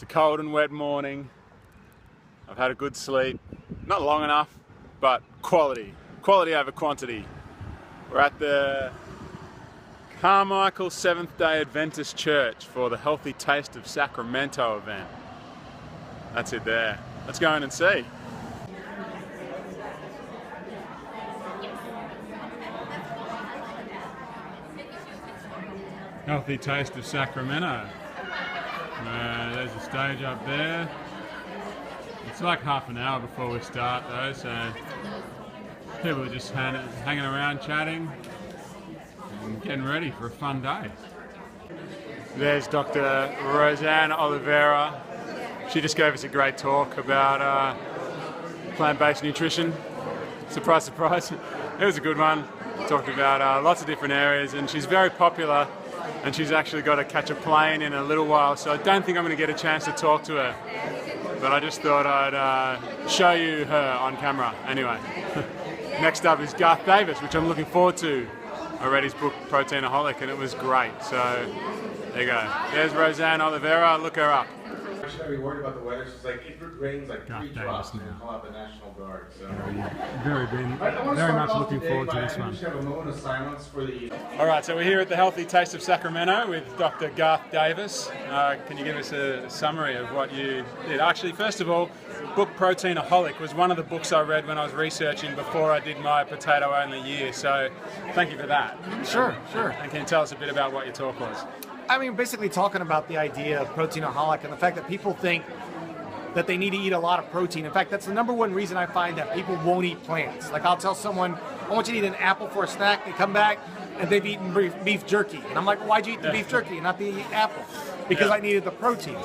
It's a cold and wet morning. I've had a good sleep. Not long enough, but quality. Quality over quantity. We're at the Carmichael Seventh-day Adventist Church for the Healthy Taste of Sacramento event. That's it there. Let's go in and see. Healthy Taste of Sacramento. There's a stage up there. It's like half an hour before we start though, so people are just hanging around chatting and getting ready for a fun day. There's Dr. Roseanne Oliveira. She just gave us a great talk about plant-based nutrition. Surprise, surprise. It was a good one. Talked about lots of different areas, and she's very popular, and she's actually got to catch a plane in a little while, so I don't think I'm going to get a chance to talk to her. But I just thought I'd show you her on camera. Anyway, next up is Garth Davis, which I'm looking forward to. I read his book Proteinaholic and it was great. So there you go. There's Roseanne Oliveira. Look her up. Should I be worried about the weather? She's like, if it rains like 3 drops, we'll call out the National Guard. So. Very much looking forward to this one. Just have a moment of silence for the. All right, so we're here at the Healthy Taste of Sacramento with Dr. Garth Davis. Can you give us a summary of what you did? Actually, first of all, book Proteinaholic was one of the books I read when I was researching before I did my potato-only year. So thank you for that. Sure. And can you tell us a bit about what your talk was? I mean, basically talking about the idea of Proteinaholic and the fact that people think that they need to eat a lot of protein. In fact, that's the number one reason I find that people won't eat plants. Like I'll tell someone, I want you to eat an apple for a snack. They come back and they've eaten beef jerky. And I'm like, why'd you eat the beef jerky and not the apple? Because I needed the protein.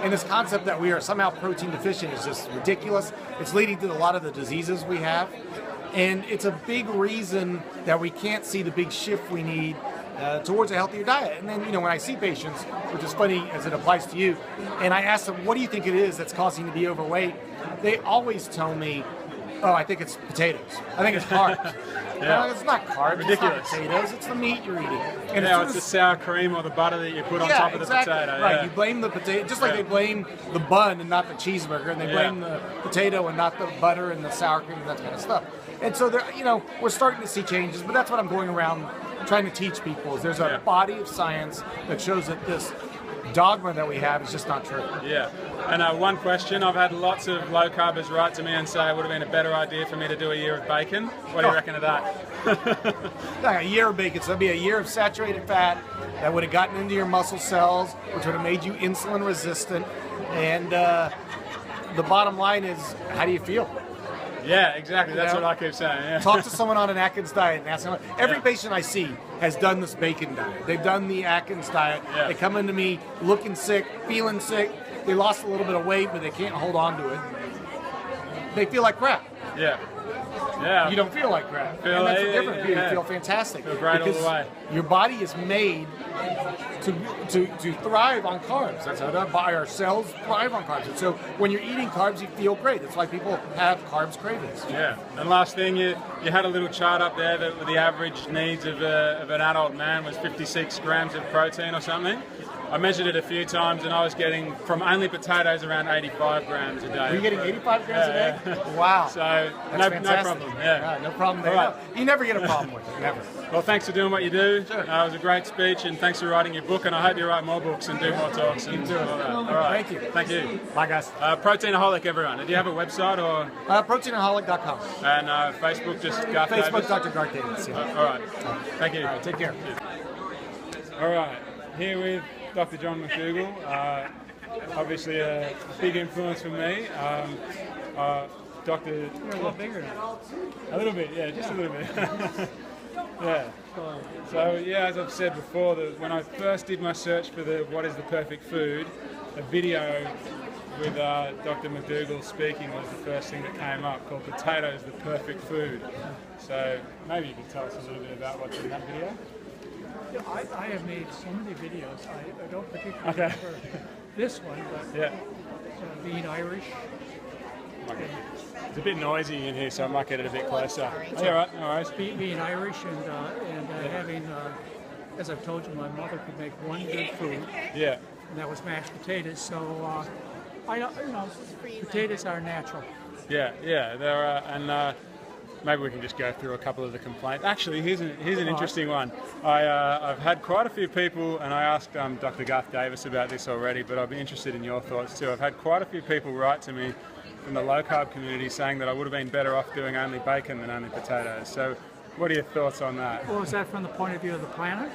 And this concept that we are somehow protein deficient is just ridiculous. It's leading to a lot of the diseases we have. And it's a big reason that we can't see the big shift we need towards a healthier diet. And then, when I see patients, which is funny as it applies to you, and I ask them, what do you think it is that's causing you to be overweight? They always tell me, oh, I think it's potatoes. I think it's carbs. No, it's not carbs. Ridiculous. It's not potatoes. It's the meat you're eating. And it's the sour cream or the butter that you put on top of the potato. Right, Yeah. you blame the potato, just like they blame the bun and not the cheeseburger, and they blame the potato and not the butter and the sour cream and that kind of stuff. And so, we're starting to see changes, but that's what I'm going around trying to teach people, is there's a body of science that shows that this dogma that we have is just not true. Yeah. And one question, I've had lots of low carbers write to me and say it would have been a better idea for me to do a year of bacon. What do you reckon of that? Like a year of bacon, so it'd be a year of saturated fat that would have gotten into your muscle cells, which would have made you insulin resistant. And the bottom line is, how do you feel? Yeah, exactly. That's what I keep saying. Yeah. Talk to someone on an Atkins diet and ask them. Every patient I see has done this bacon diet. They've done the Atkins diet. Yeah. They come into me looking sick, feeling sick. They lost a little bit of weight, but they can't hold on to it. They feel like crap. Yeah. Yeah. You don't feel like crap. And that's the difference. You feel fantastic. Feel great all the way. Your body is made to thrive on carbs. That's how our cells thrive on carbs. And so when you're eating carbs, you feel great. That's why people have carbs cravings. Yeah. And last thing, you had a little chart up there that the average needs of an adult man was 56 grams of protein or something. I measured it a few times and I was getting, from only potatoes, around 85 grams a day. Are you getting 85 grams a day? Wow. So, no problem. Yeah, no problem there. Right. You never get a problem with it, never. Well, thanks for doing what you do. Sure. It was a great speech, and thanks for writing your book, and I hope you write more books and do more talks. And do it. all that. All right. Thank you. Thank you. Bye, guys. Proteinaholic, everyone. Do you have a website or? Proteinaholic.com. And Facebook, just Garth Facebook, Davis? Dr. Garth Davis. Yeah. All right. Thank you. All right, take care. All right. Here with Dr. John McDougall. Obviously a big influence for me. Dr. You're a little bigger now. A little bit, yeah, just a little bit. Yeah. So as I've said before, when I first did my search for what is the perfect food, a video with Dr. McDougall speaking was the first thing that came up, called "Potatoes the Perfect Food." So maybe you could tell us a little bit about what's in that video. Yeah, I have made so many videos. I don't particularly prefer this one, but being Irish. Okay. It's a bit noisy in here, so I might get it a bit closer. Oh, yeah, right, no worries. Being Irish and having, as I've told you, my mother could make one good food. Yeah. and that was mashed potatoes. So potatoes are natural. Yeah, there are, and maybe we can just go through a couple of the complaints. Actually, here's an interesting one. I've had quite a few people, and I asked Dr. Garth Davis about this already, but I'd be interested in your thoughts too. I've had quite a few people write to me from the low-carb community saying that I would have been better off doing only bacon than only potatoes. So what are your thoughts on that? Well, is that from the point of view of the planet,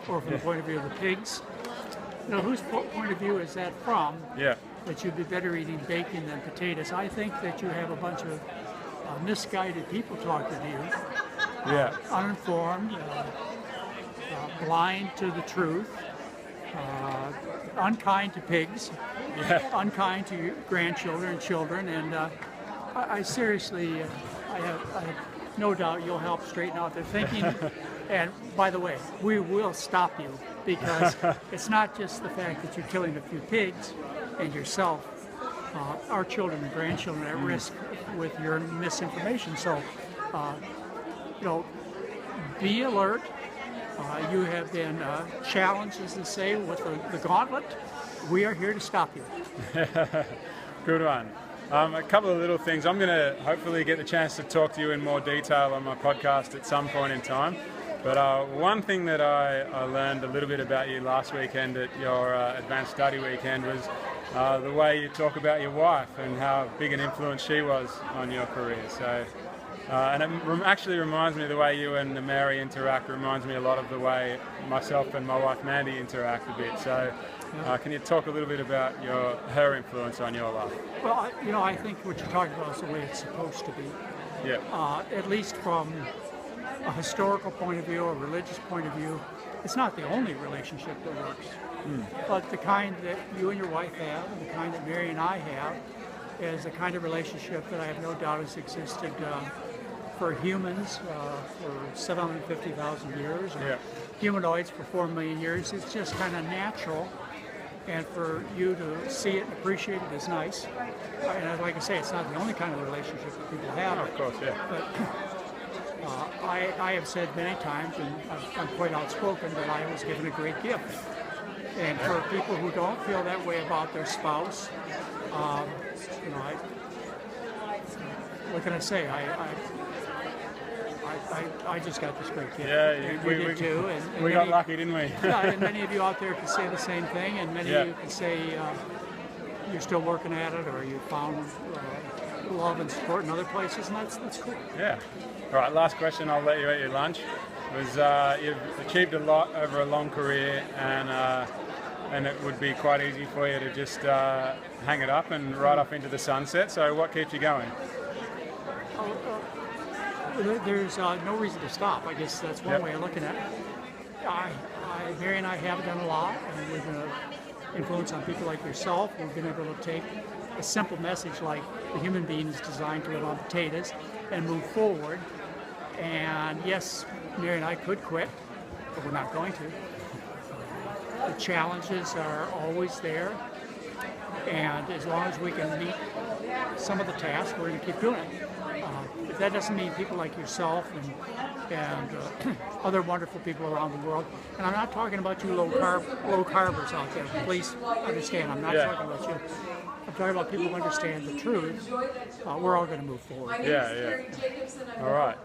or from the point of view of the pigs? Whose point of view is that from? Yeah. That you'd be better eating bacon than potatoes. I think that you have a bunch of misguided people talking to you. Yeah. Uninformed, blind to the truth, unkind to pigs, unkind to your grandchildren and children, and I seriously, I have no doubt you'll help straighten out their thinking. And by the way, we will stop you, because it's not just the fact that you're killing a few pigs and yourself. Our children and grandchildren are at risk with your misinformation. So, be alert. You have been challenged, as they say, with the gauntlet. We are here to stop you. Good one. A couple of little things. I'm going to hopefully get the chance to talk to you in more detail on my podcast at some point in time. But one thing that I learned a little bit about you last weekend at your advanced study weekend was the way you talk about your wife and how big an influence she was on your career. So, and it actually reminds me, the way you and Mary interact reminds me a lot of the way myself and my wife Mandy interact a bit. So can you talk a little bit about her influence on your life? Well, I think what you're talking about is the way it's supposed to be. Yeah. At least from a historical point of view, a religious point of view, it's not the only relationship that works. But the kind that you and your wife have, and the kind that Mary and I have, is the kind of relationship that I have no doubt has existed for humans for 750,000 years, or humanoids for 4 million years. It's just kind of natural, and for you to see it and appreciate it is nice. And like I say, it's not the only kind of relationship that people have. Of course, yeah. But I have said many times, and I'm quite outspoken, that I was given a great gift. And for people who don't feel that way about their spouse, what can I say? I just got this great gift. Yeah, we did too. And we got lucky, didn't we? Yeah, and many of you out there can say the same thing, and many of you can say you're still working at it, or you found love and support in other places, and that's cool. Yeah. All right, last question, I'll let you eat your lunch. You've achieved a lot over a long career, and it would be quite easy for you to just hang it up and ride off into the sunset. So what keeps you going? There's no reason to stop. I guess that's one way of looking at it. Mary and I have done a lot, and we've been an influence on people like yourself. We've been able to take a simple message like the human being is designed to live on potatoes and move forward. And yes, Mary and I could quit, but we're not going to. The challenges are always there, and as long as we can meet some of the tasks, we're going to keep doing it. If that doesn't mean people like yourself and other wonderful people around the world, and I'm not talking about you low carbers out there. Please understand, I'm not talking about you. I'm talking about people who understand the truth. We're all going to move forward. Yeah. All right.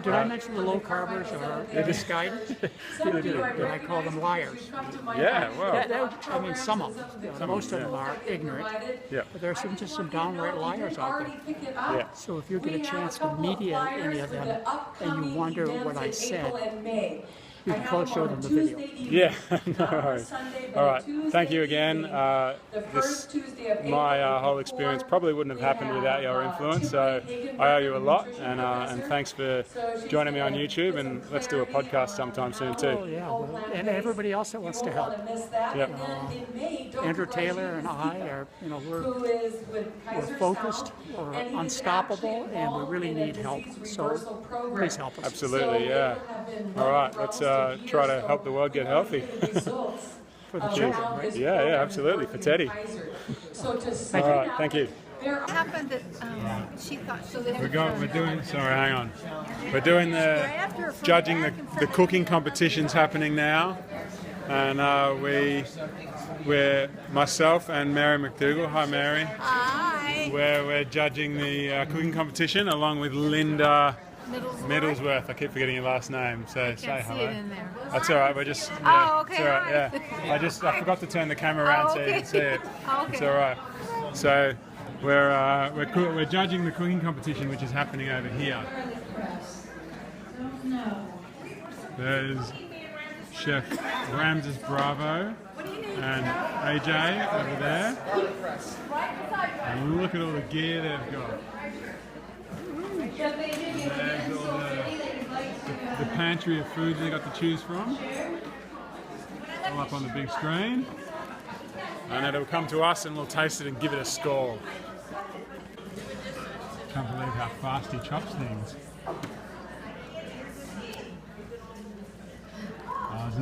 Did I mention the low carbers are misguided? Did I call them liars? Yeah, well. I mean, some of them. Most of them are ignorant. Yeah. But there are just some downright liars out there. Yeah. So if you get a chance to media any of them and you wonder what I said, you can close show them the video. Yeah, no worries. All right, thank you again. My whole experience probably wouldn't have happened without your influence, so I owe you a lot, and thanks for joining me on YouTube, and let's do a podcast sometime soon too. Oh yeah, well, and everybody else that wants to help. Yep. Andrew Taylor and I are, we're focused, we're unstoppable, and we really need help. So please help us. Absolutely, yeah. All right, let's try to help the world get healthy. For the children, right? Yeah, absolutely, for Teddy. All right, thank you. It happened that she thought so. We're doing. Sorry, hang on. We're doing the judging the cooking competitions happening now. and we're myself and Mary McDougall. Hi, Mary. Hi. We're judging the cooking competition along with Linda Middlesworth. I keep forgetting your last name, so say hello. See it in there. That's all right. We're just. Oh, okay. It's all right, yeah. I forgot to turn the camera around so you can see it. Okay. It's all right. So we're judging the cooking competition, which is happening over here. There's Chef Ramses Bravo and AJ over there. And look at all the gear they've got. There's all the pantry of foods they got to choose from. All up on the big screen. And it'll come to us and we'll taste it and give it a score. Can't believe how fast he chops things. It's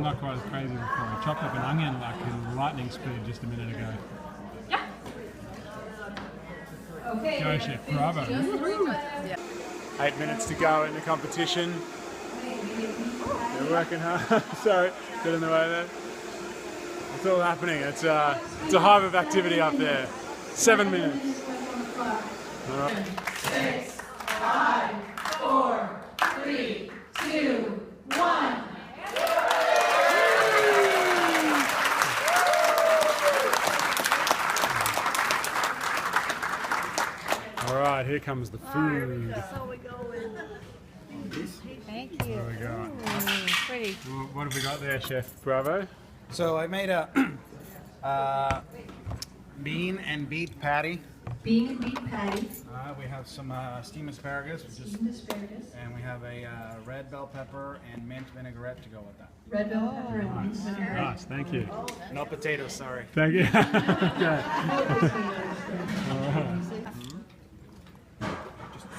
not quite as crazy before. I chopped up an onion like in lightning speed just a minute ago. Yeah. Okay. Go, Chef Bravo. 8 minutes to go in the competition. They're working hard. Sorry, got in the way there. It's all happening. It's a hive of activity up there. 7 minutes. All right. 6, 5, 4, 3, 2, 1. All right, here comes the food. So we go with. Thank you. What do we got? Ooh, pretty. What have we got there, Chef Bravo? So I made a bean and beet patty. Bean and beet patty. We have some steamed asparagus, and we have a red bell pepper and mint vinaigrette to go with that. Red bell pepper and mint vinaigrette. Nice, thank you. No potatoes, sorry. Thank you. Okay. All right.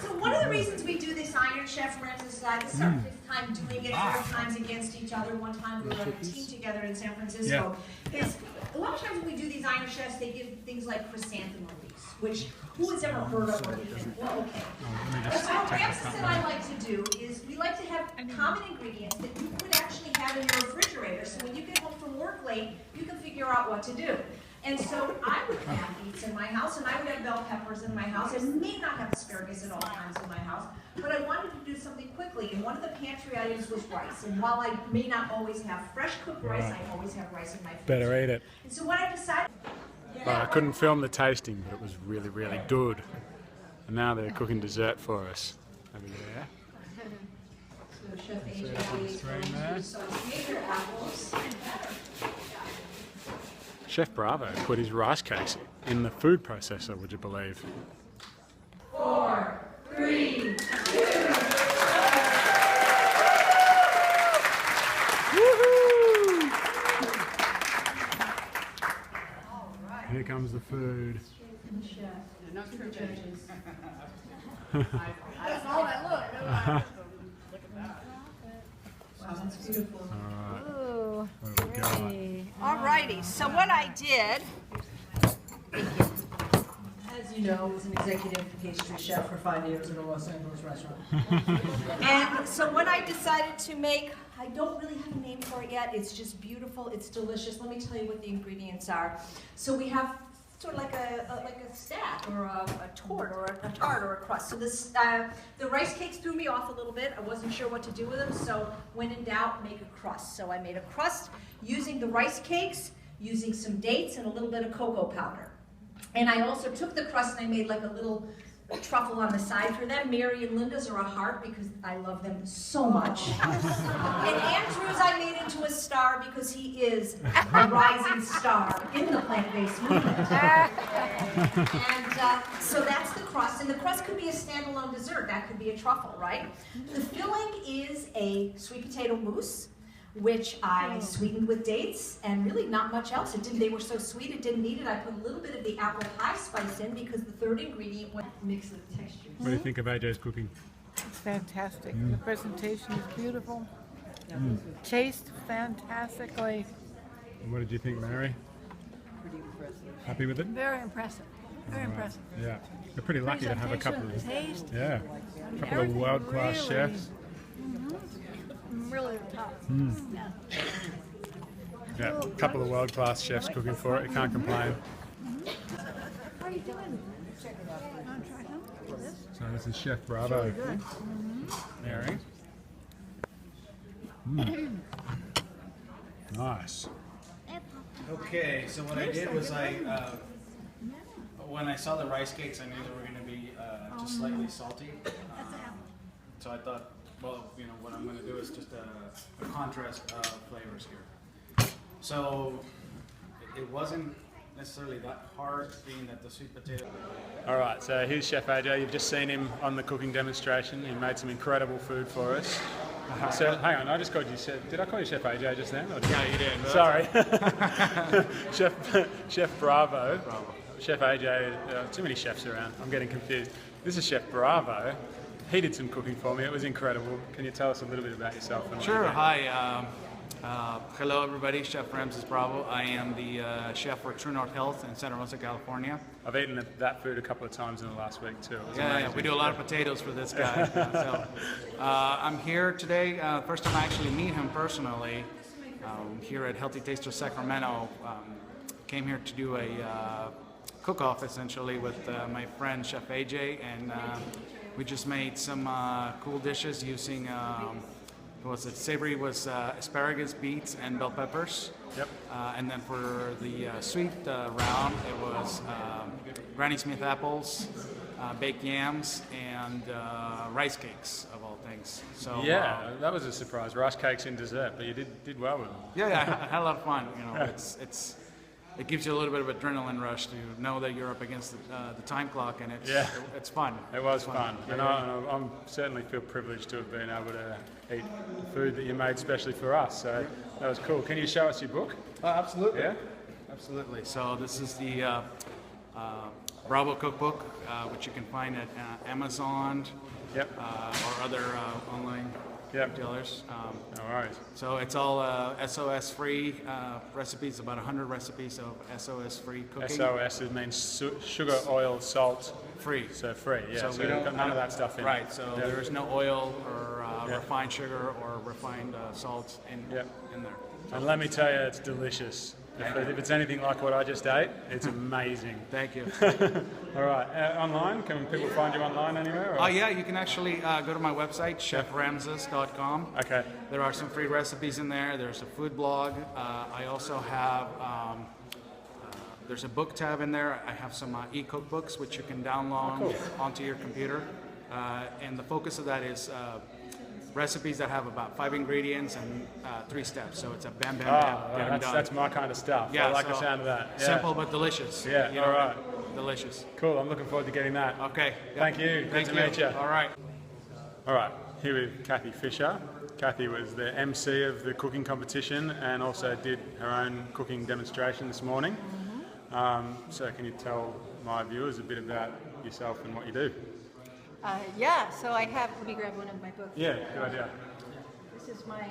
So one of the reasons we do this Iron Chef Ramses, this is our 5th time doing it, 4 times against each other. One time we were on a team together in San Francisco. Is a lot of times when we do these Iron Chefs, they give things like chrysanthemum leaves, which who has ever heard of or even? Well, okay. So what Ramses and I like to do is we like to have common ingredients that you could actually have in your refrigerator. So when you get home from work late, you can figure out what to do. And so I would have beets in my house, and I would have bell peppers in my house. I may not have asparagus at all times in my house, but I wanted to do something quickly. And one of the pantry items was rice. And while I may not always have fresh cooked rice, I always have rice in my fridge. Better eat it. And so what I decided... I couldn't film the tasting, but it was really, really good. And now they're cooking dessert for us over there. So Chef See it up on the screen there. major apples. Chef Bravo put his rice cakes in the food processor, would you believe? 4, 3, 2. Here comes the food. That's all I look. Wow, that's beautiful. Ooh, What have we got? pretty. Alrighty, so what I did... As you know, I was an executive pastry chef for 5 years at a Los Angeles restaurant. And so what I decided to make, I don't really have a name for it yet. It's just beautiful. It's delicious. Let me tell you what the ingredients are. So we have sort of like a stack or a tort or a tart or a crust. So this the rice cakes threw me off a little bit. I wasn't sure what to do with them. So when in doubt, make a crust. So I made a crust using the rice cakes, using some dates and a little bit of cocoa powder. And I also took the crust and I made like a little truffle on the side for them. Mary and Linda's are a heart because I love them so much. And Andrew's I made into a star because he is a rising star in the plant-based movement. And so that's the crust. And the crust could be a standalone dessert. That could be a truffle, right? The filling is a sweet potato mousse, which I sweetened with dates and really not much else. They were so sweet it didn't need it. I put a little bit of the apple pie spice in because the third ingredient was a mix of textures. What do you think of AJ's cooking? It's fantastic. The presentation is beautiful. Tastes fantastically. And what did you think, Mary? Pretty impressive. Happy with it? Very impressive. Very impressive. Yeah. We're pretty lucky to have a couple of Taste, a couple of world-class really- chefs. really top. Yeah. Yeah, a couple of world-class chefs cooking for it. You can't complain. How are you doing? So this is Chef Bravo. Mary. Nice. Okay, so what I did was when I saw the rice cakes, I knew they were going to be just slightly salty. So I thought, well, what I'm going to do is just a contrast of flavors here. So it wasn't necessarily that hard, being that the sweet potato. All right, so here's Chef AJ. You've just seen him on the cooking demonstration. He made some incredible food for us. So hang on, I just called you Chef. Did I call you Chef AJ just then? Yeah, you did. Sorry, Chef Bravo. Chef AJ. Too many chefs around. I'm getting confused. This is Chef Bravo. He did some cooking for me. It was incredible. Can you tell us a little bit about yourself? And what Sure. you do? Hi. Hello, everybody. Chef Ramses Bravo. I am the chef for True North Health in Santa Rosa, California. I've eaten that food a couple of times in the last week too. It was Yeah, amazing. we do a lot of potatoes for this guy. I'm here today. First time I actually meet him personally. Here at Healthy Taster Sacramento. Came here to do a cook-off essentially with my friend Chef AJ, and we just made some cool dishes using. Savory was asparagus, beets, and bell peppers. Yep. And then for the sweet round, it was Granny Smith apples, baked yams, and rice cakes, of all things. So Yeah, that was a surprise. Rice cakes in dessert, but you did well with them. yeah, I had a lot of fun. It gives you a little bit of adrenaline rush to know that you're up against the time clock, and it's fun. It was fun, and I certainly feel privileged to have been able to eat food that you made especially for us. So that was cool. Can you show us your book? Absolutely. Yeah. Absolutely. So this is the Bravo Cookbook, which you can find at Amazon Yep. or other online retailers. No worries. So it's all SOS-free recipes, about 100 recipes of SOS-free cooking. SOS means sugar, oil, salt. Free. So free, yeah. So we we've don't got none of that stuff in. Right, so Yep. there is no oil or refined sugar or refined salt in there. And let me tell you, it's delicious. If it's anything like what I just ate, it's amazing. Thank you. All right, online, can people find you online anywhere? Or? Yeah, you can actually go to my website, cheframses.com. Okay. There are some free recipes in there. There's a food blog. I also have, there's a book tab in there. I have some e-cookbooks which you can download onto your computer. And the focus of that is recipes that have about 5 ingredients and 3 steps. So it's a bam, bam, bam, done. That's my kind of stuff. Yeah, I like the so sound of that. Yeah. Simple but delicious. Yeah, all right. Delicious. Cool, I'm looking forward to getting that. Okay. Thank you. Good to meet you. All right. All right, here with Kathy Fisher. Kathy was the MC of the cooking competition and also did her own cooking demonstration this morning. So can you tell my viewers a bit about yourself and what you do? Yeah, so I have, let me grab one of my books. Yeah, good idea. This is my,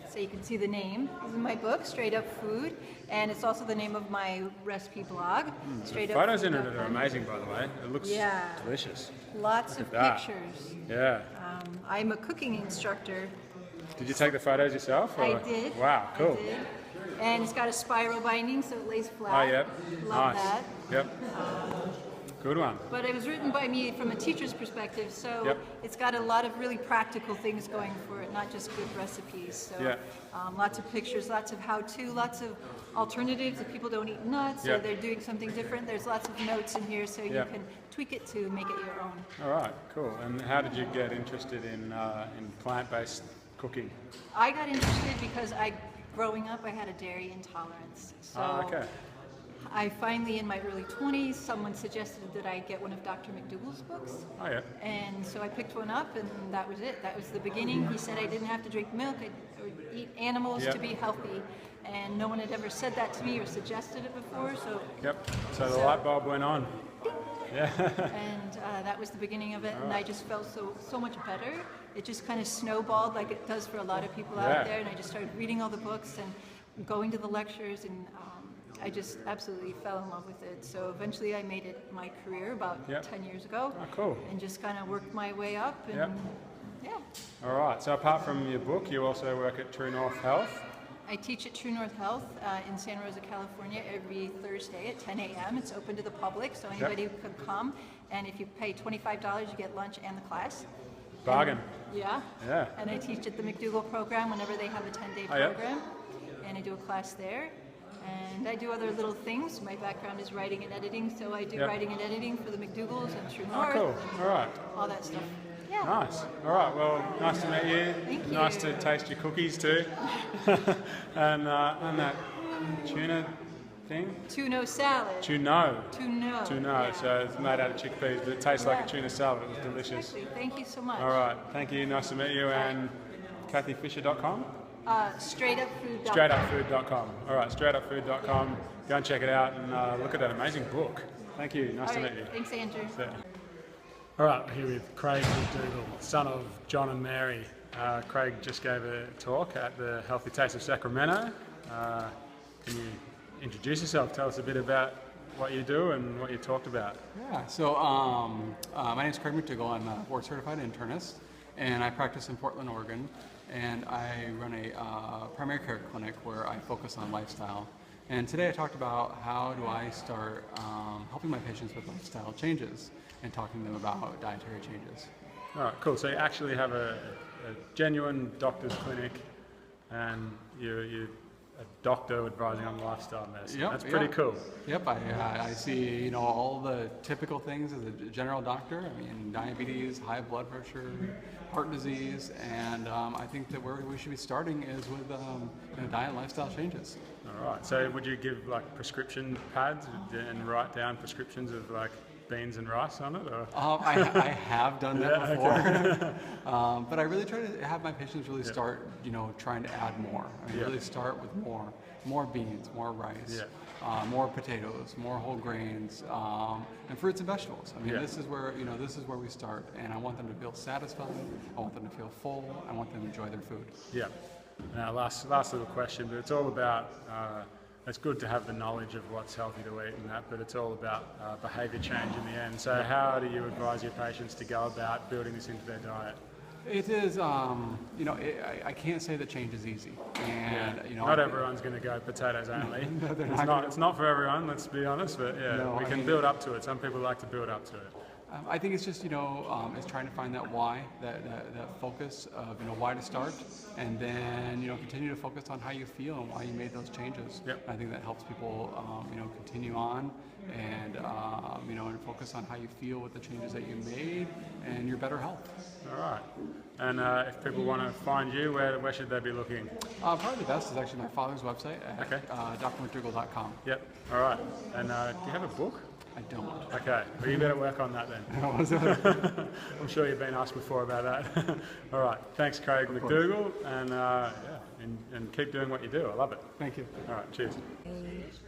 so you can see the name. This is my book, Straight Up Food, and it's also the name of my recipe blog. The photos in it are amazing, by the way. It looks delicious. Lots of that. pictures. Yeah. I'm a cooking instructor. Did you take the photos yourself? Or? I did. Wow, cool. I did. And it's got a spiral binding, so it lays flat. Oh, yep. Love Nice. that. Yep. Good one. But it was written by me from a teacher's perspective, so it's got a lot of really practical things going for it, not just good recipes. So lots of pictures, lots of how-to, lots of alternatives if people don't eat nuts or they're doing something different. There's lots of notes in here so you can tweak it to make it your own. All right, cool. And how did you get interested in plant-based cooking? I got interested because growing up, I had a dairy intolerance. So I finally, in my early 20s, someone suggested that I get one of Dr. McDougall's books. Oh, yeah. And so I picked one up, and that was it. That was the beginning. He said I didn't have to drink milk, I would eat animals to be healthy. And no one had ever said that to me or suggested it before. So So the light bulb went on. Yeah. And that was the beginning of it, and I just felt so much better. It just kind of snowballed like it does for a lot of people out there, and I just started reading all the books and going to the lectures, and I just absolutely fell in love with it. So eventually I made it my career about 10 years ago. Oh, cool. And just kind of worked my way up, and All right, so apart from your book, you also work at True North Health. I teach at True North Health in Santa Rosa, California, every Thursday at 10 a.m. It's open to the public, so anybody could come. And if you pay $25, you get lunch and the class. Bargain. Yeah. Yeah. And I teach at the McDougall program whenever they have a 10-day program. And I do a class there. And I do other little things. My background is writing and editing, so I do writing and editing for the McDougalls and True North. Cool. All right. All that stuff. Yeah. Nice. All right. Well, nice to meet you. Thank you. Nice to taste your cookies too. and that tuna thing. Tuna salad. Tuna. Tuna. Tuna. So it's made out of chickpeas, but it tastes like a tuna salad. It was delicious. Exactly. Thank you so much. All right. Thank you. Nice to meet you. And KathyFisher.com. StraightUpFood.com. StraightUpFood.com. All right. StraightUpFood.com. Go and check it out and look at that amazing book. Thank you. Nice to meet you. Thanks, Andrew. All right, we're here with Craig McDougall, son of John and Mary. Craig just gave a talk at the Healthy Taste of Sacramento. Can you introduce yourself? Tell us a bit about what you do and what you talked about. Yeah, so my name is Craig McDougall. I'm a board certified internist, and I practice in Portland, Oregon. And I run a primary care clinic where I focus on lifestyle. And today I talked about how do I start helping my patients with lifestyle changes and talking to them about dietary changes. All right, cool. So you actually have a genuine doctor's clinic, and you're a doctor advising on lifestyle medicine. Yep, That's pretty cool. Yep, I see all the typical things as a general doctor. I mean, diabetes, high blood pressure, heart disease, and I think that where we should be starting is with diet and lifestyle changes. All right. So would you give like prescription pads and write down prescriptions of like beans and rice on it? Or? I have done that before, okay. But I really try to have my patients really start, trying to add more. I mean, really start with more beans, more rice, more potatoes, more whole grains, and fruits and vegetables. I mean, this is where we start, and I want them to feel satisfied. I want them to feel full. I want them to enjoy their food. Yeah. Now, last little question, but it's all about. It's good to have the knowledge of what's healthy to eat and that, but it's all about behaviour change in the end. So how do you advise your patients to go about building this into their diet? It is, I can't say that change is easy. And, not everyone's going to go potatoes only. No, it's not for everyone, let's be honest, but we can build up to it. Some people like to build up to it. I think it's just, it's trying to find that why, that focus of, why to start, and then, continue to focus on how you feel and why you made those changes. Yep. I think that helps people, continue on and, and focus on how you feel with the changes that you made and your better health. All right. And if people want to find you, where should they be looking? Probably the best is actually my father's website at drmcdougall.com. Yep. All right. And do you have a book? I don't. Okay, well you better work on that then. I'm sure you've been asked before about that. All right, thanks Craig McDougall, and keep doing what you do. I love it. Thank you. All right, cheers.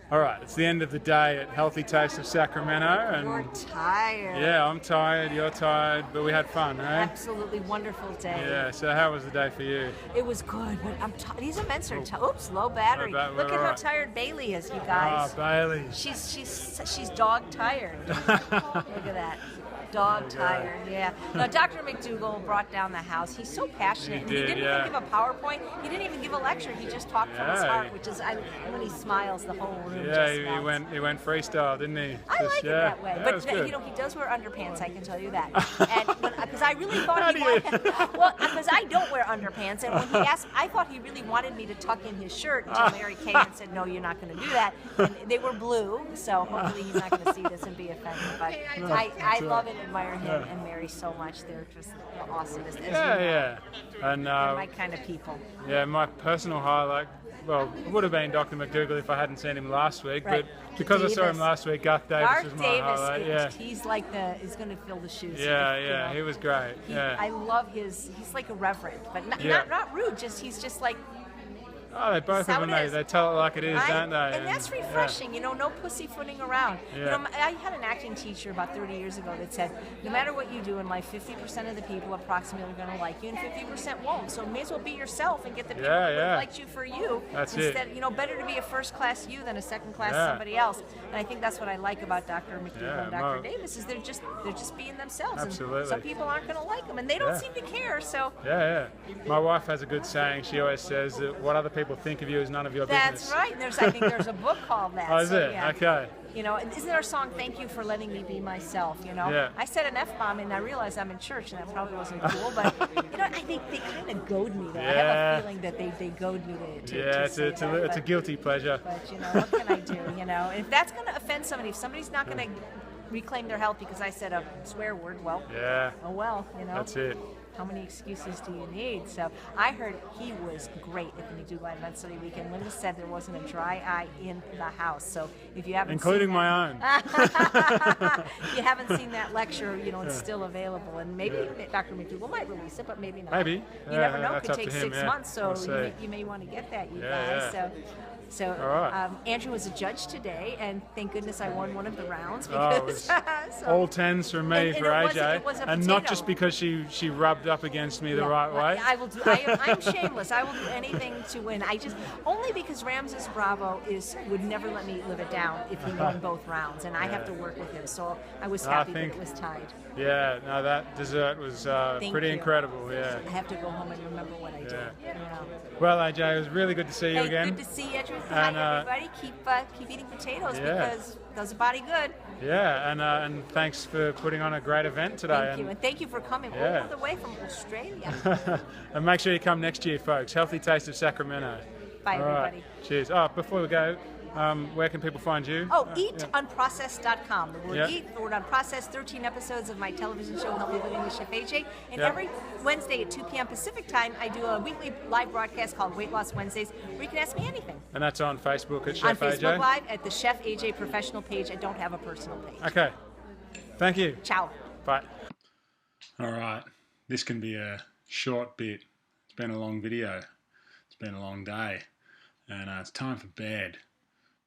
All right, it's the end of the day at Healthy Taste of Sacramento. And you're tired. Yeah, I'm tired, you're tired, but we had fun, eh? Absolutely wonderful day. Yeah, so how was the day for you? It was good, but I'm these events are oops, low battery. Look at how tired Bailey is, you guys. Oh, Bailey. She's dog tired. Look at that. Dog tired, yeah. Now, Dr. McDougall brought down the house. He's so passionate. He didn't even give a PowerPoint. He didn't even give a lecture. He just talked from his heart, which is, when he smiles, the whole room just melts. He went freestyle, didn't he? I like it that way. Yeah, but, he does wear underpants, I can tell you that. Because I really thought he wanted... Well, because I don't wear underpants, and when he asked, I thought he really wanted me to tuck in his shirt until Mary came and said, no, you're not going to do that. And they were blue, so hopefully he's not going to see this and be offended. But I love it. Admire him and Mary so much. They're just the awesomest. And they're my kind of people. Yeah, my personal highlight, well, it would have been Dr. McDougall if I hadn't seen him last week, but because I saw him last week, Garth Davis was my highlight. He's like he's going to fill the shoes. He was great. I love he's like a reverend, but not rude. He's just like. Oh, they both of them, they tell it like it is, don't they? And that's refreshing, no pussyfooting around. I had an acting teacher about 30 years ago that said, no matter what you do in life, 50% of the people approximately are going to like you and 50% won't. So may as well be yourself and get the people who like you for you. That's instead, better to be a first-class you than a second-class somebody else. And I think that's what I like about Dr. McDougall and Dr. Davis is they're just being themselves. Absolutely. And some people aren't going to like them, and they don't seem to care. So my wife has a good saying. She always says that what other people people think of you is none of your That's business. right. I think there's a book called that. Oh, is so, it? Yeah. Okay. You know, isn't there a song, Thank You for Letting Me Be Myself, you know? Yeah. I said an F-bomb and I realized I'm in church and that probably wasn't cool, but, you know, I think they kind of goad me though. I have a feeling that they goad me to say it's a guilty pleasure. But, you know, what can I do, you know? If that's going to offend somebody, if somebody's not going to reclaim their health because I said a swear word, well, oh well, you know? That's it. How many excuses do you need? So I heard he was great at the McDougall Event Study Weekend. Linda said there wasn't a dry eye in the house. So if you haven't including seen my own. if you haven't seen that lecture, you know, it's still available. And maybe Dr. McDougall might release it, but maybe not. Maybe. You never know. It that's could up take to him, 6 months. So We'll you may want to get that, you Yeah, guys. So All right. Andrew was a judge today, and thank goodness I won one of the rounds Oh, because all tens from me for AJ, it was a and not potato. just because she rubbed up against me the right way. I will do. I'm shameless. I will do anything to win. Only because Ramses Bravo would never let me live it down if he won both rounds, and I have to work with him. So I was happy that it was tied. Yeah, no, that dessert was pretty incredible. Yeah. I have to go home and remember what I did. You know. Well, AJ, it was really good to see you again. Good to see you, Andrew. Hi, everybody. Keep eating potatoes because it does the body good. Yeah, and thanks for putting on a great event today. Thank you, and thank you for coming all the way from Australia. And make sure you come next year, folks. Healthy Taste of Sacramento. Bye, everybody. Right. Cheers. Oh, before we go, where can people find you? Oh, eatunprocessed.com. The word eat, the word unprocessed, 13 episodes of my television show, Healthy Living with Chef AJ. And every Wednesday at 2 p.m. Pacific time, I do a weekly live broadcast called Weight Loss Wednesdays, where you can ask me anything. And that's on Facebook at Chef AJ? On Facebook Live at the Chef AJ professional page. I don't have a personal page. Okay. Thank you. Ciao. Bye. All right. This can be a short bit. It's been a long video. It's been a long day. And it's time for bed.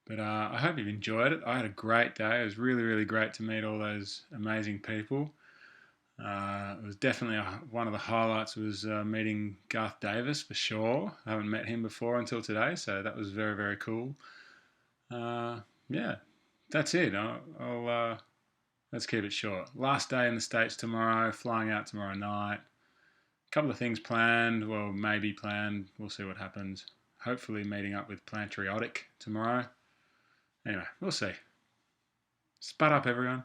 But I hope you've enjoyed it. I had a great day. It was really, really great to meet all those amazing people. It was definitely one of the highlights was meeting Garth Davis for sure. I haven't met him before until today, so that was very, very cool. Yeah, that's it. Let's keep it short. Last day in the States tomorrow, flying out tomorrow night. A couple of things planned, well, maybe planned. We'll see what happens. Hopefully meeting up with Plantriotic tomorrow. Anyway, we'll see. Spud up, everyone.